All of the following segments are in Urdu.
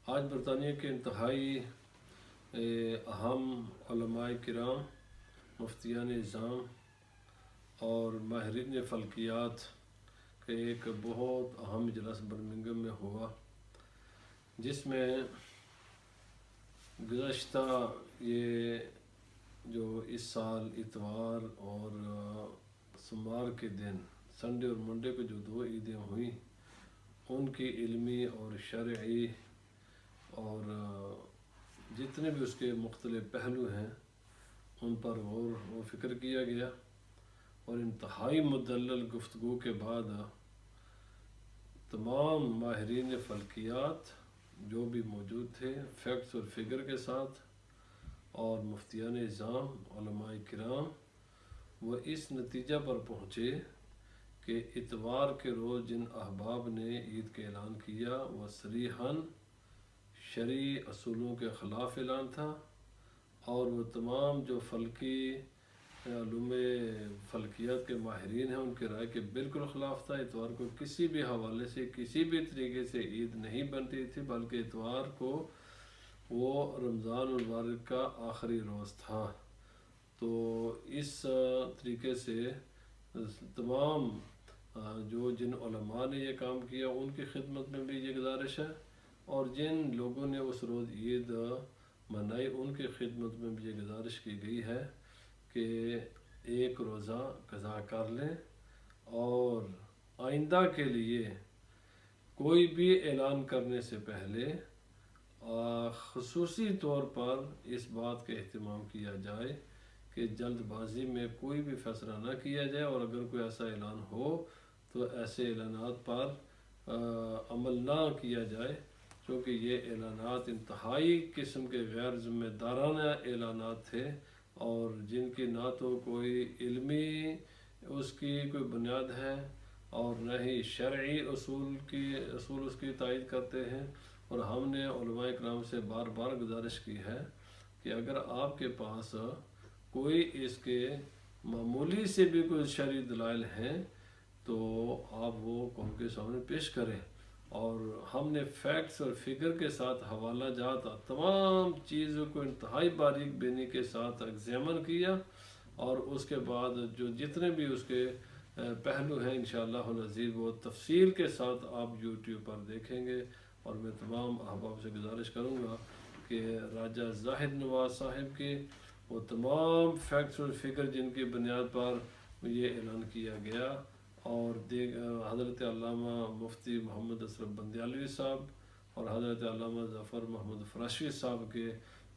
آج برطانیہ کے انتہائی اہم علماء کرام، مفتیان نظام اور ماہرین فلکیات کا ایک بہت اہم اجلاس برمنگھم میں ہوا، جس میں گزشتہ یہ جو اس سال اتوار اور سوموار کے دن سنڈے اور منڈے کو جو 2 عیدیں ہوئیں، ان کی علمی اور شرعی اور جتنے بھی اس کے مختلف پہلو ہیں ان پر غور و فکر کیا گیا، اور انتہائی مدلل گفتگو کے بعد تمام ماہرین فلکیات جو بھی موجود تھے فیکٹس اور فگر کے ساتھ، اور مفتیان نظام، علماء کرام، وہ اس نتیجہ پر پہنچے کہ اتوار کے روز جن احباب نے عید کا اعلان کیا وہ صریحاً شرعی اصولوں کے خلاف اعلان تھا، اور وہ تمام جو فلکی علوم فلکیات کے ماہرین ہیں ان کے رائے کے بالکل خلاف تھا۔ اتوار کو کسی بھی حوالے سے کسی بھی طریقے سے عید نہیں بنتی تھی، بلکہ اتوار کو وہ رمضان المبارک کا آخری روز تھا۔ تو اس طریقے سے تمام جن علماء نے یہ کام کیا ان کی خدمت میں بھی یہ گزارش ہے، اور جن لوگوں نے اس روز عید منائی ان کی خدمت میں بھی یہ گزارش کی گئی ہے کہ ایک روزہ قضا کر لیں، اور آئندہ کے لیے کوئی بھی اعلان کرنے سے پہلے خصوصی طور پر اس بات کا اہتمام کیا جائے کہ جلد بازی میں کوئی بھی فیصلہ نہ کیا جائے، اور اگر کوئی ایسا اعلان ہو تو ایسے اعلانات پر عمل نہ کیا جائے، کیونکہ یہ اعلانات انتہائی قسم کے غیر ذمہ دارانہ اعلانات تھے، اور جن کی نہ تو کوئی علمی اس کی کوئی بنیاد ہے اور نہ ہی شرعی اصول اس کی تائید کرتے ہیں۔ اور ہم نے علماء کرام سے بار بار گزارش کی ہے کہ اگر آپ کے پاس کوئی اس کے معمولی سے بھی کوئی شرعی دلائل ہیں تو آپ وہ قوم کے سامنے پیش کریں، اور ہم نے فیکٹس اور فگر کے ساتھ حوالہ جات تمام چیزوں کو انتہائی باریک بینی کے ساتھ ایگزامن کیا، اور اس کے بعد جو جتنے بھی اس کے پہلو ہیں انشاءاللہ العزیز وہ تفصیل کے ساتھ آپ یوٹیوب پر دیکھیں گے۔ اور میں تمام احباب سے گزارش کروں گا کہ راجہ زاہد نواز صاحب کے وہ تمام فیکٹس اور فگر جن کی بنیاد پر یہ اعلان کیا گیا، اور حضرت علامہ مفتی محمد اشرف بندیالوی صاحب اور حضرت علامہ ظفر محمد فراشی صاحب کے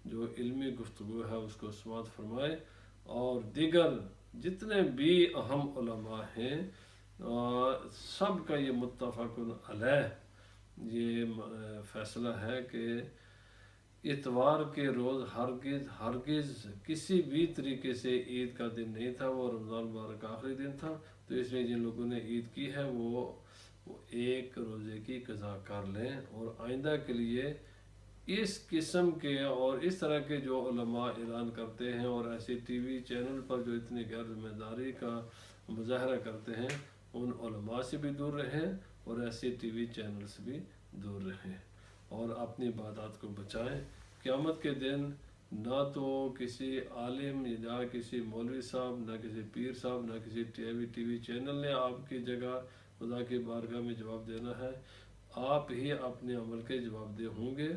جو علمی گفتگو ہے اس کو سماعت فرمائے، اور دیگر جتنے بھی اہم علماء ہیں سب کا یہ متفق علیہ یہ فیصلہ ہے کہ اتوار کے روز ہرگز کسی بھی طریقے سے عید کا دن نہیں تھا، وہ رمضان المبارک کا آخری دن تھا۔ تو اس لیے جن لوگوں نے عید کی ہے وہ ایک روزے کی قضا کر لیں، اور آئندہ کے لیے اس قسم کے اور اس طرح کے جو علماء اعلان کرتے ہیں اور ایسے ٹی وی چینل پر جو اتنی غیر ذمہ داری کا مظاہرہ کرتے ہیں ان علماء سے بھی دور رہیں، اور ایسے ٹی وی چینل سے بھی دور رہیں، اور اپنی عبادات کو بچائیں۔ قیامت کے دن نہ تو کسی عالم یا کسی مولوی صاحب، نہ کسی پیر صاحب، نہ کسی ٹی وی چینل نے آپ کی جگہ خدا کی بارگاہ میں جواب دینا ہے، آپ ہی اپنے عمل کے جواب دہ ہوں گے۔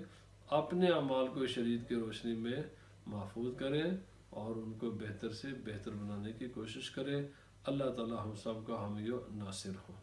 اپنے اعمال کو شریعت کی روشنی میں محفوظ کریں اور ان کو بہتر سے بہتر بنانے کی کوشش کریں۔ اللہ تعالی ہم سب کا حامی و ناصر ہو۔